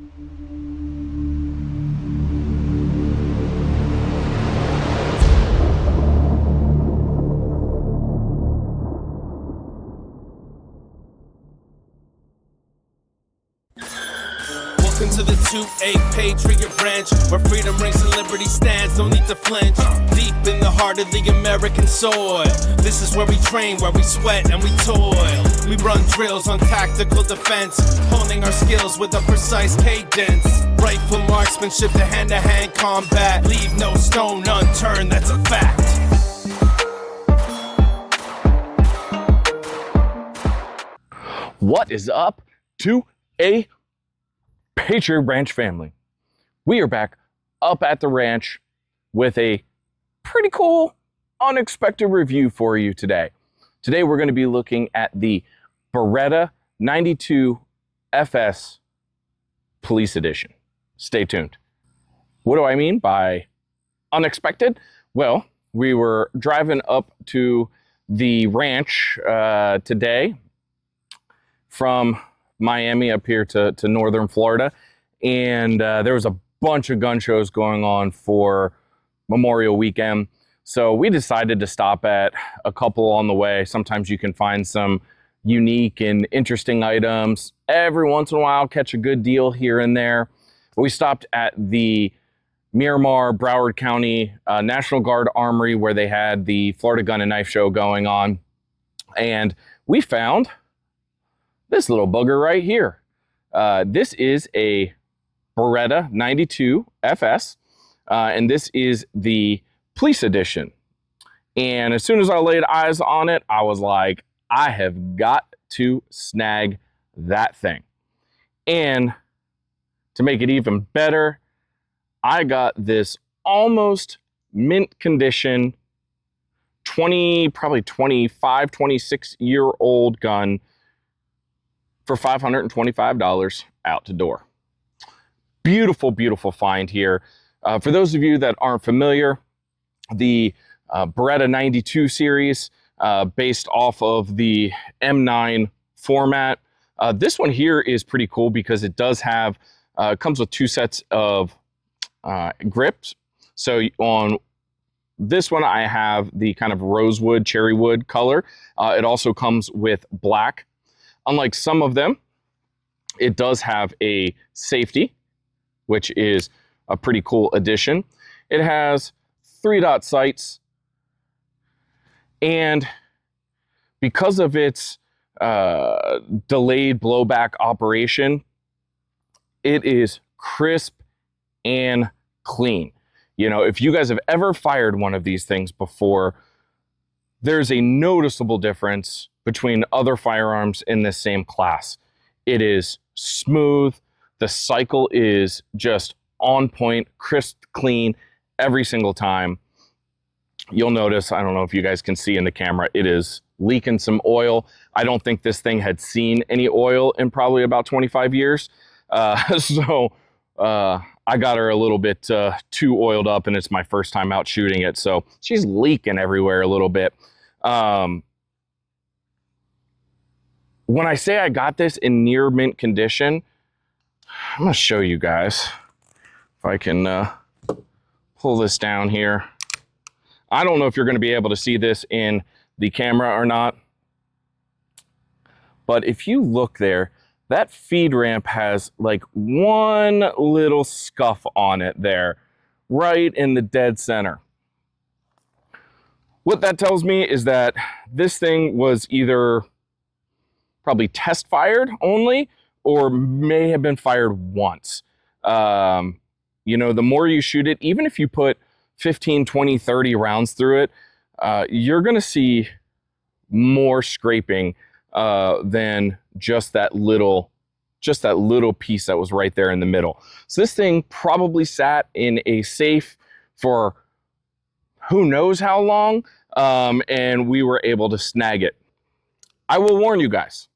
Welcome to the 2A Patriot Ranch, where freedom rings and liberty stands, don't need to flinch. Deep in the heart of the American soil, this is where we train, where we sweat and we toil. We run drills on tactical defense, honing our skills with a precise cadence. Rifle marksmanship to hand-to-hand combat, leave no stone unturned, that's a fact. What is up, 2A Patriot Ranch family? We are back up at the ranch with a pretty cool, unexpected review for you today. Today we're going to be looking at the Beretta 92 FS Police Edition. Stay tuned. What do I mean by unexpected? Well, we were driving up to the ranch today from Miami up here to northern Florida, and there was a bunch of gun shows going on for Memorial Weekend, so we decided to stop at a couple on the way. Sometimes you can find some unique and interesting items. Every once in a while, catch a good deal here and there. But we stopped at the Miramar, Broward County National Guard Armory, where they had the Florida Gun and Knife Show going on, and we found this little bugger right here. This is a Beretta 92 FS, and this is the Police Edition. And as soon as I laid eyes on it, I was like, I have got to snag that thing. And to make it even better, I got this almost mint condition, probably 25, 26-year-old gun for $525 out the door. Beautiful, beautiful find here. For those of you that aren't familiar, the Beretta 92 series, based off of the M9 format. This one here is pretty cool because it does have, comes with two sets of grips. So on this one, I have the kind of rosewood, cherry wood color. It also comes with black. Unlike some of them, it does have a safety, which is a pretty cool addition. It has 3-dot sights, and because of its delayed blowback operation, it is crisp and clean. You know, if you guys have ever fired one of these things before, there's a noticeable difference between other firearms in this same class. It is smooth. The cycle is just on point, crisp, clean every single time. You'll notice, I don't know if you guys can see in the camera, it is leaking some oil. I don't think this thing had seen any oil in probably about 25 years. So I got her a little bit too oiled up, and it's my first time out shooting it. So she's leaking everywhere a little bit. When I say I got this in near mint condition, I'm going to show you guys if I can pull this down here. I don't know if you're going to be able to see this in the camera or not, but if you look there, that feed ramp has like one little scuff on it there, right in the dead center. What that tells me is that this thing was either probably test fired only, or may have been fired once. You know, the more you shoot it, even if you put 15, 20, 30 rounds through it, you're going to see more scraping than just that little piece that was right there in the middle. So this thing probably sat in a safe for who knows how long, and we were able to snag it. I will warn you guys.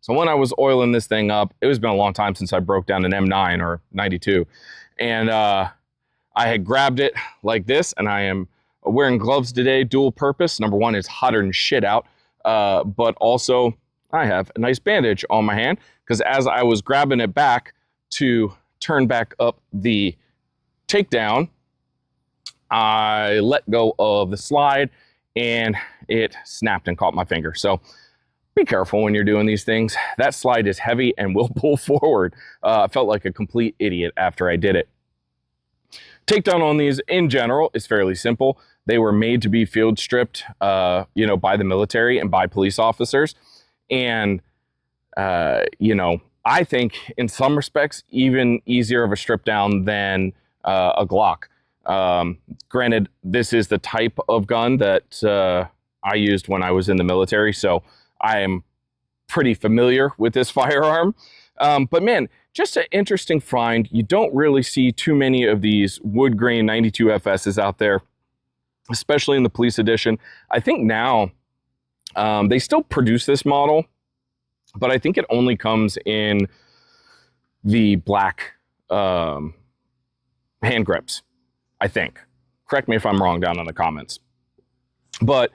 So when I was oiling this thing up, it was been a long time since I broke down an M9 or 92. And I had grabbed it like this, and I am wearing gloves today, dual purpose. Number one, it's hotter than shit out. But also I have a nice bandage on my hand, because as I was grabbing it back to turn back up the takedown, I let go of the slide and it snapped and caught my finger. So be careful when you're doing these things. That slide is heavy and will pull forward. I felt like a complete idiot after I did it. Takedown on these in general is fairly simple. They were made to be field stripped, by the military and by police officers. And, I think in some respects, even easier of a strip down than a Glock. Granted, this is the type of gun that I used when I was in the military, so I am pretty familiar with this firearm. But man, just an interesting find. You don't really see too many of these wood grain 92 FSs out there, especially in the police edition. I think now they still produce this model, but I think it only comes in the black hand grips, I think. Correct me if I'm wrong down in the comments. But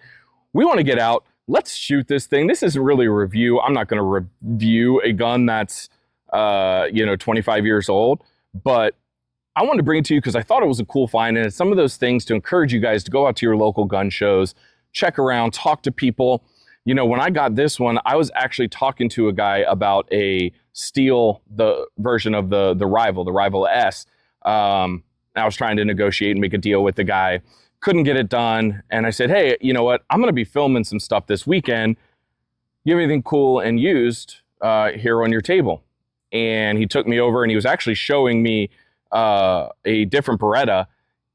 we want to get out. Let's shoot this thing. This isn't really a review. I'm not going to review a gun that's 25 years old, but I wanted to bring it to you because I thought it was a cool find, and it's some of those things to encourage you guys to go out to your local gun shows, check around, talk to people. When I got this one, I was actually talking to a guy about a steel, the version of the Rival S. I was trying to negotiate and make a deal with the guy. Couldn't get it done. And I said, hey, you know what? I'm going to be filming some stuff this weekend. You have anything cool and used here on your table? And he took me over and he was actually showing me a different Beretta.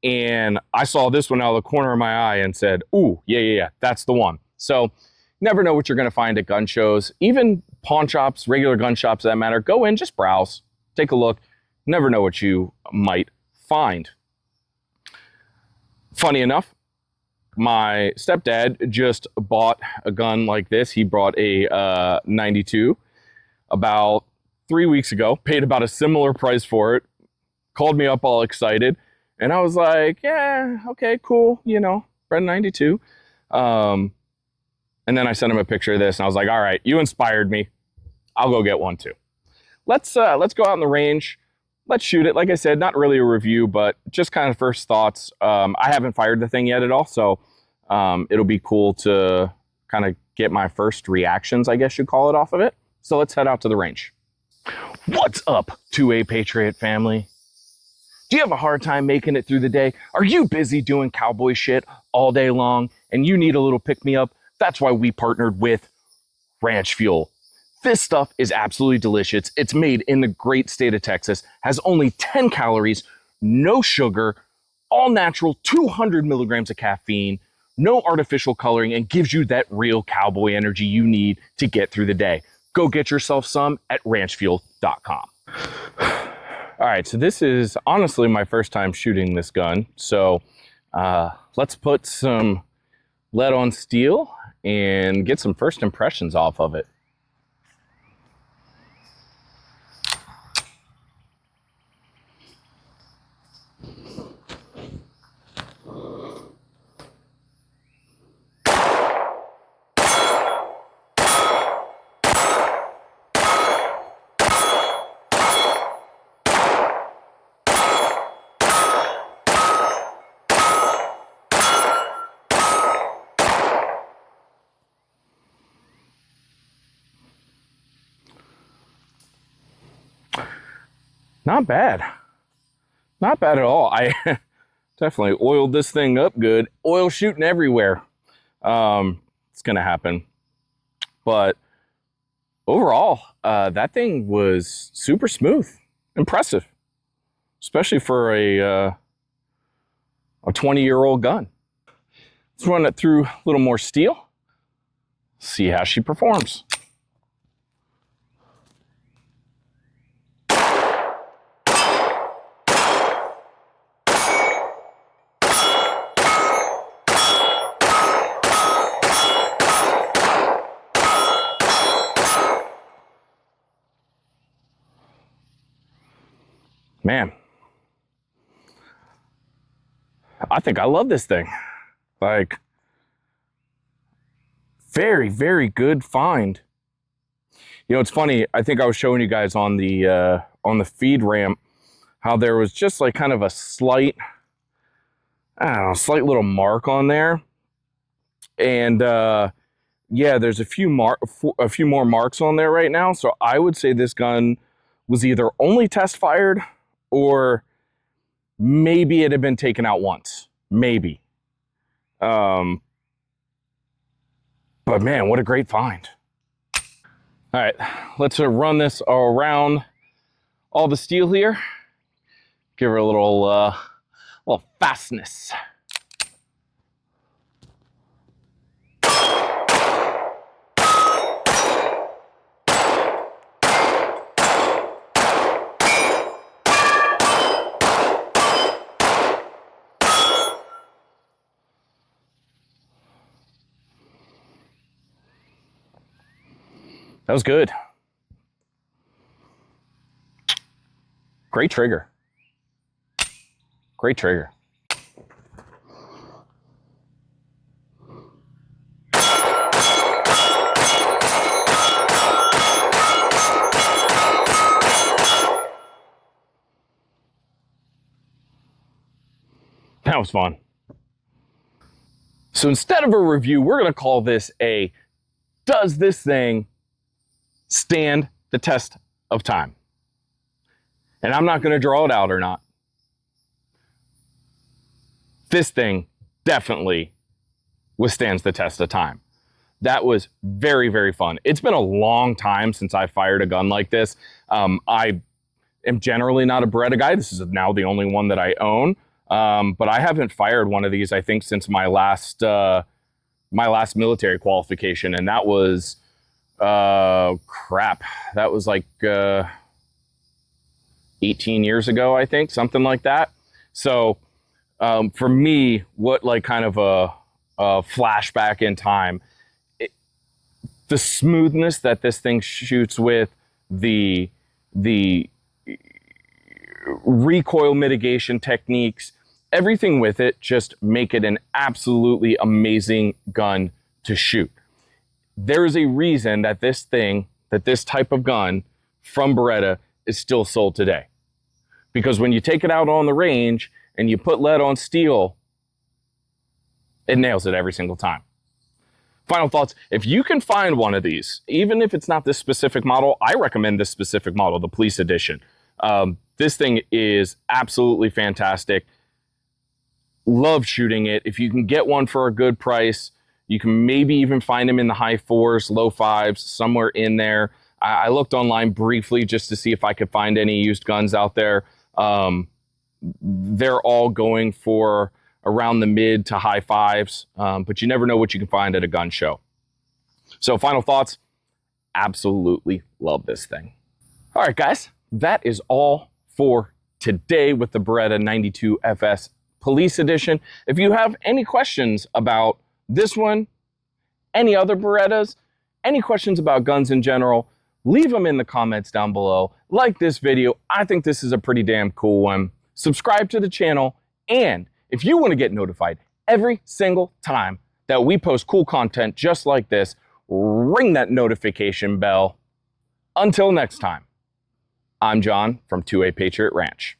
And I saw this one out of the corner of my eye and said, ooh, yeah, that's the one. So never know what you're going to find at gun shows, even pawn shops, regular gun shops that matter. Go in, just browse, take a look. Never know what you might find. Funny enough, my stepdad just bought a gun like this. He bought a 92 about 3 weeks ago, paid about a similar price for it, called me up all excited, and I was like, yeah, okay, cool, Beretta 92. And then I sent him a picture of this, and I was like, all right, you inspired me. I'll go get one too. Let's go out in the range. Let's shoot it. Like I said, not really a review, but just kind of first thoughts. I haven't fired the thing yet at all, so it'll be cool to kind of get my first reactions, I guess you'd call it, off of it. So let's head out to the range. What's up, 2A Patriot family? Do you have a hard time making it through the day? Are you busy doing cowboy shit all day long and you need a little pick-me-up? That's why we partnered with Ranch Fuel. This stuff is absolutely delicious. It's made in the great state of Texas, has only 10 calories, no sugar, all natural, 200 milligrams of caffeine, no artificial coloring, and gives you that real cowboy energy you need to get through the day. Go get yourself some at ranchfuel.com. All right, so this is honestly my first time shooting this gun. So let's put some lead on steel and get some first impressions off of it. Not bad. Not bad at all. I definitely oiled this thing up good. Oil shooting everywhere. It's going to happen. But overall, that thing was super smooth. Impressive. Especially for a 20-year-old gun. Let's run it through a little more steel. See how she performs. Man, I think I love this thing. Like, very, very good find. It's funny. I think I was showing you guys on the feed ramp how there was just like kind of a slight, I don't know, slight little mark on there. And yeah, there's a few more marks on there right now. So I would say this gun was either only test fired or maybe it had been taken out once. Maybe. But man, what a great find. All right, let's run this around all the steel here. Give her a little fastness. That was good. Great trigger. Great trigger. That was fun. So instead of a review, we're going to call this a does this thing stand the test of time? And I'm not going to draw it out or not. This thing definitely withstands the test of time. That was very, very fun. It's been a long time since I fired a gun like this. I am generally not a Beretta guy. This is now the only one that I own. But I haven't fired one of these, I think, since my last military qualification. And that was, crap. That was like 18 years ago, I think, something like that. So for me, what like kind of a flashback in time, the smoothness that this thing shoots with, the recoil mitigation techniques, everything with it just make it an absolutely amazing gun to shoot. There is a reason that this type of gun from Beretta is still sold today. Because when you take it out on the range and you put lead on steel, it nails it every single time. Final thoughts, if you can find one of these, even if it's not this specific model, I recommend this specific model, the Police Edition. This thing is absolutely fantastic. Love shooting it. If you can get one for a good price, you can maybe even find them in the high 4s, low 5s, somewhere in there. I looked online briefly just to see if I could find any used guns out there. They're all going for around the mid to high 5s, but you never know what you can find at a gun show. So final thoughts, absolutely love this thing. All right, guys, that is all for today with the Beretta 92 FS Police Edition. If you have any questions about this one, any other Berettas, any questions about guns in general, leave them in the comments down below. Like this video. I think this is a pretty damn cool one. Subscribe to the channel, and if you want to get notified every single time that we post cool content just like this, ring that notification bell. Until next time, I'm John from 2A Patriot Ranch.